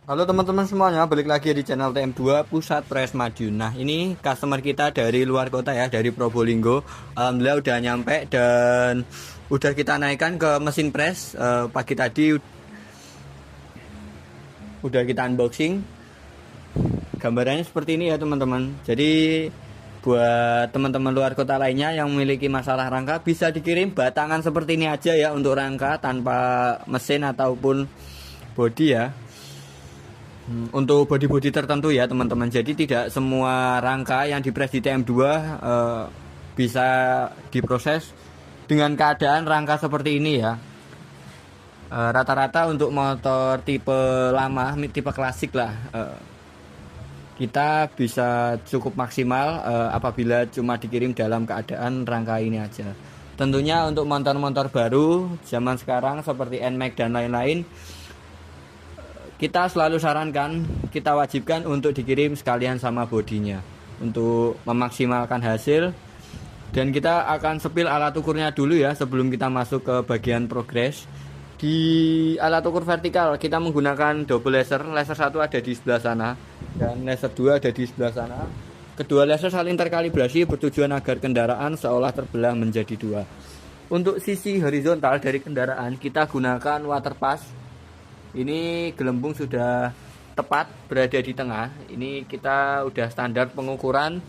Halo teman-teman semuanya, balik lagi di channel TM2 Pusat Press Madiun. Nah, ini customer kita dari luar kota ya, dari Probolinggo. Alhamdulillah udah nyampe dan udah kita naikkan ke mesin press. Pagi tadi udah kita unboxing. Gambarannya seperti ini ya teman-teman. Jadi buat teman-teman luar kota lainnya yang memiliki masalah rangka bisa dikirim batangan seperti ini aja ya untuk rangka tanpa mesin ataupun bodi ya. Untuk bodi-bodi tertentu ya teman-teman. Jadi tidak semua rangka yang dipres di TM2 bisa diproses dengan keadaan rangka seperti ini ya. Rata-rata untuk motor tipe lama, tipe klasik lah, kita bisa cukup maksimal apabila cuma dikirim dalam keadaan rangka ini aja. Tentunya untuk motor-motor baru zaman sekarang seperti NMAX dan lain-lain, kita selalu sarankan, kita wajibkan untuk dikirim sekalian sama bodinya untuk memaksimalkan hasil. Dan kita akan sepil alat ukurnya dulu ya sebelum kita masuk ke bagian progres. Di alat ukur vertikal kita menggunakan double laser. Laser satu ada di sebelah sana dan laser 2 ada di sebelah sana. Kedua laser saling terkalibrasi bertujuan agar kendaraan seolah terbelah menjadi dua. Untuk sisi horizontal dari kendaraan kita gunakan water pass. Ini gelembung sudah tepat berada di tengah. Ini kita udah standar pengukuran.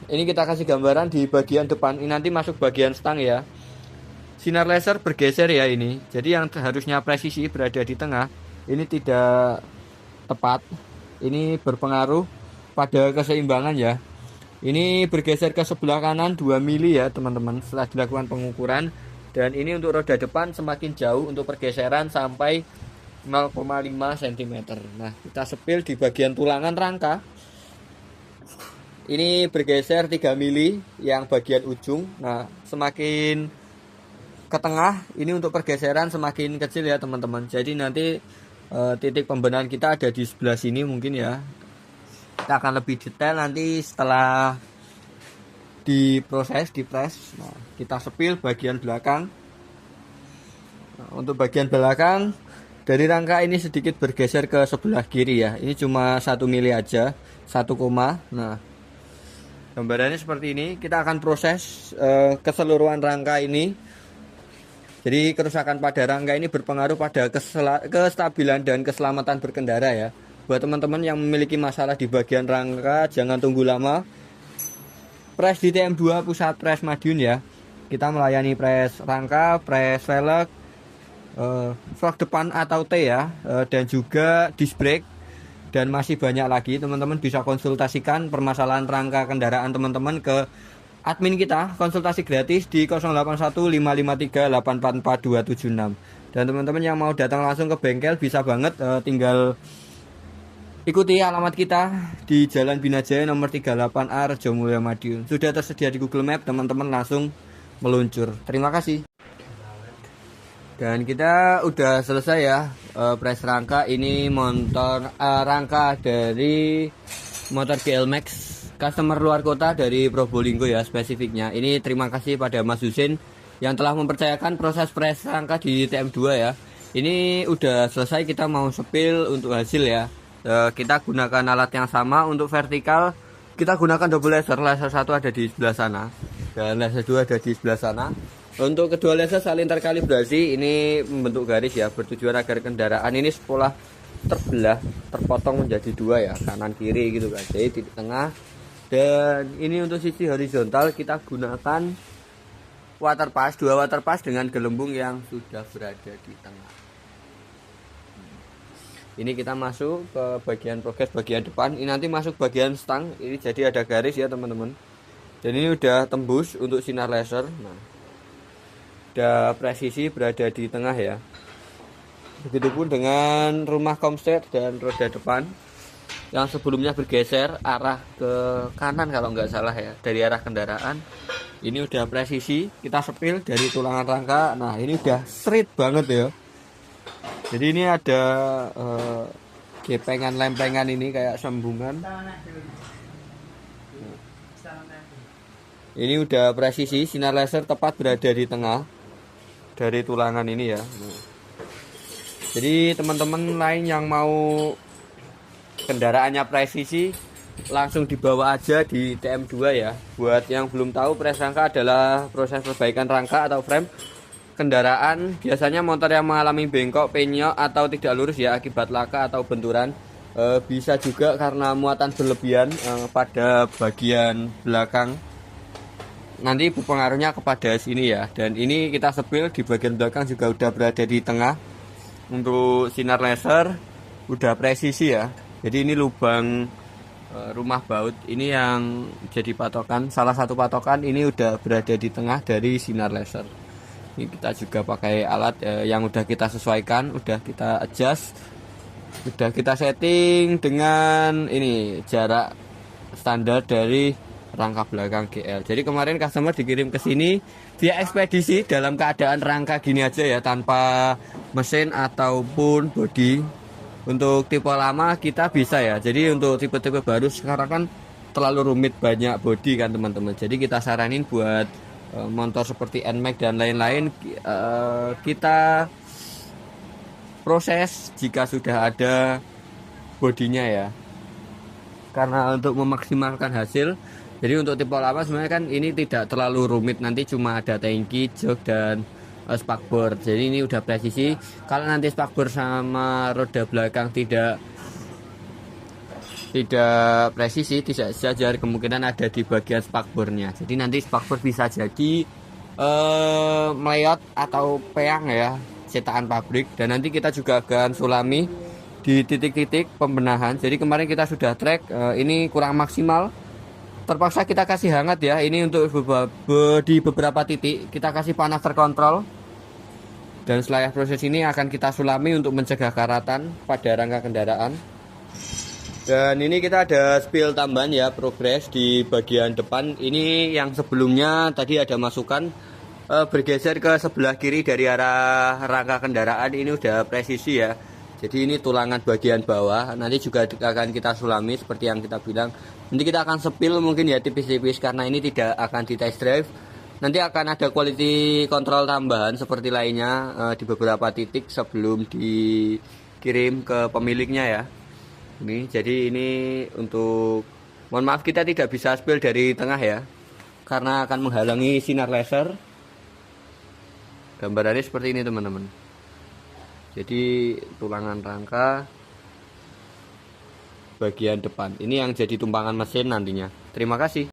Ini kita kasih gambaran di bagian depan. Ini nanti masuk bagian stang ya. Sinar laser bergeser ya ini. Jadi yang harusnya presisi berada di tengah, ini tidak tepat. Ini berpengaruh pada keseimbangan ya. Ini bergeser ke sebelah kanan 2 mili ya teman-teman setelah dilakukan pengukuran. Dan ini untuk roda depan semakin jauh untuk pergeseran sampai 0,5 cm. Nah, kita sepil di bagian tulangan rangka. Ini bergeser 3 mili yang bagian ujung. Nah, semakin ke tengah ini untuk pergeseran semakin kecil ya teman-teman. Jadi nanti titik pembenahan kita ada di sebelah sini mungkin ya. Kita akan lebih detail nanti setelah diproses, dipres. Nah, kita sepil bagian belakang. Nah, untuk bagian belakang dari rangka ini sedikit bergeser ke sebelah kiri ya. Ini cuma 1 mili aja, 1 koma. Nah, gambarannya seperti ini. Kita akan proses keseluruhan rangka ini. Jadi kerusakan pada rangka ini berpengaruh pada kestabilan dan keselamatan berkendara ya. Buat teman-teman yang memiliki masalah di bagian rangka, jangan tunggu lama. Press di TM2 Pusat Press Madiun ya. Kita melayani press rangka, press velg, velg depan atau T ya, dan juga disc brake. Dan masih banyak lagi. Teman-teman bisa konsultasikan permasalahan rangka kendaraan teman-teman ke admin kita, konsultasi gratis di 081553844276. Dan teman-teman yang mau datang langsung ke bengkel bisa banget, tinggal ikuti alamat kita di Jalan Binajaya nomor 38A Rejomulyo Madiun. Sudah tersedia di Google Map, teman-teman langsung meluncur. Terima kasih. Dan kita udah selesai ya press rangka. Ini motor rangka dari motor GL Max, customer luar kota dari Probolinggo ya spesifiknya. Ini terima kasih pada Mas Husin yang telah mempercayakan proses press rangka di TM2 ya. Ini udah selesai, kita mau sepil untuk hasil ya. Kita gunakan alat yang sama. Untuk vertikal kita gunakan double laser. Laser satu ada di sebelah sana dan laser 2 ada di sebelah sana. Untuk kedua laser saling terkalibrasi. Ini membentuk garis ya, bertujuan agar kendaraan ini seolah terbelah, terpotong menjadi dua ya, kanan kiri gitu kan. Jadi di tengah. Dan ini untuk sisi horizontal kita gunakan water pass, 2 water pass dengan gelembung yang sudah berada di tengah. Ini kita masuk ke bagian progres bagian depan. Ini nanti masuk bagian stang. Ini jadi ada garis ya teman-teman. Dan ini udah tembus untuk sinar laser. Nah, udah presisi berada di tengah ya. Begitupun dengan rumah komset dan roda depan yang sebelumnya bergeser arah ke kanan kalau nggak salah ya, dari arah kendaraan. Ini udah presisi, kita sepil dari tulangan rangka. Nah, ini udah straight banget ya. Jadi ini ada gepengan lempengan ini kayak sambungan. Ini udah presisi, sinar laser tepat berada di tengah dari tulangan ini ya. Jadi teman-teman lain yang mau kendaraannya presisi langsung dibawa aja di TM2 ya. Buat yang belum tahu, pres rangka adalah proses perbaikan rangka atau frame kendaraan. Biasanya motor yang mengalami bengkok, penyok atau tidak lurus ya akibat laka atau benturan. Bisa juga karena muatan berlebihan pada bagian belakang. Nanti berpengaruhnya kepada sini ya. Dan ini kita sepil di bagian belakang juga udah berada di tengah. Untuk sinar laser udah presisi ya. Jadi ini lubang rumah baut ini yang jadi patokan, salah satu patokan ini udah berada di tengah dari sinar laser. Ini kita juga pakai alat yang udah kita sesuaikan, udah kita adjust, udah kita setting dengan ini jarak standar dari rangka belakang GL. Jadi kemarin customer dikirim ke sini via ekspedisi dalam keadaan rangka gini aja ya, tanpa mesin ataupun bodi. Untuk tipe lama kita bisa ya. Jadi untuk tipe-tipe baru sekarang kan terlalu rumit, banyak bodi kan teman-teman. Jadi kita saranin buat motor seperti NMAX dan lain-lain kita proses jika sudah ada bodinya ya. Karena untuk memaksimalkan hasil. Jadi untuk tipe lama sebenarnya kan ini tidak terlalu rumit, nanti cuma ada tangki, jok dan spakbor. Jadi ini udah presisi. Kalau nanti spakbor sama roda belakang tidak presisi, tidak saja kemungkinan ada di bagian spakbornya. Jadi nanti spakbor bisa jadi meleot atau peang ya, cetakan pabrik. Dan nanti kita juga akan sulami di titik-titik pembenahan. Jadi kemarin kita sudah track ini kurang maksimal, terpaksa kita kasih hangat ya. Ini untuk di beberapa titik kita kasih panas terkontrol. Dan setelah proses ini akan kita sulami untuk mencegah karatan pada rangka kendaraan. Dan ini kita ada spill tambahan ya, progres di bagian depan. Ini yang sebelumnya tadi ada masukan bergeser ke sebelah kiri dari arah rangka kendaraan. Ini udah presisi ya. Jadi ini tulangan bagian bawah. Nanti juga akan kita sulami seperti yang kita bilang. Nanti kita akan sepil mungkin ya tipis-tipis karena ini tidak akan di test drive. Nanti akan ada quality control tambahan seperti lainnya di beberapa titik sebelum dikirim ke pemiliknya ya. Ini jadi ini untuk, mohon maaf kita tidak bisa spill dari tengah ya, karena akan menghalangi sinar laser. Gambarannya seperti ini teman-teman. Jadi tulangan rangka bagian depan ini yang jadi tumpangan mesin nantinya. Terima kasih.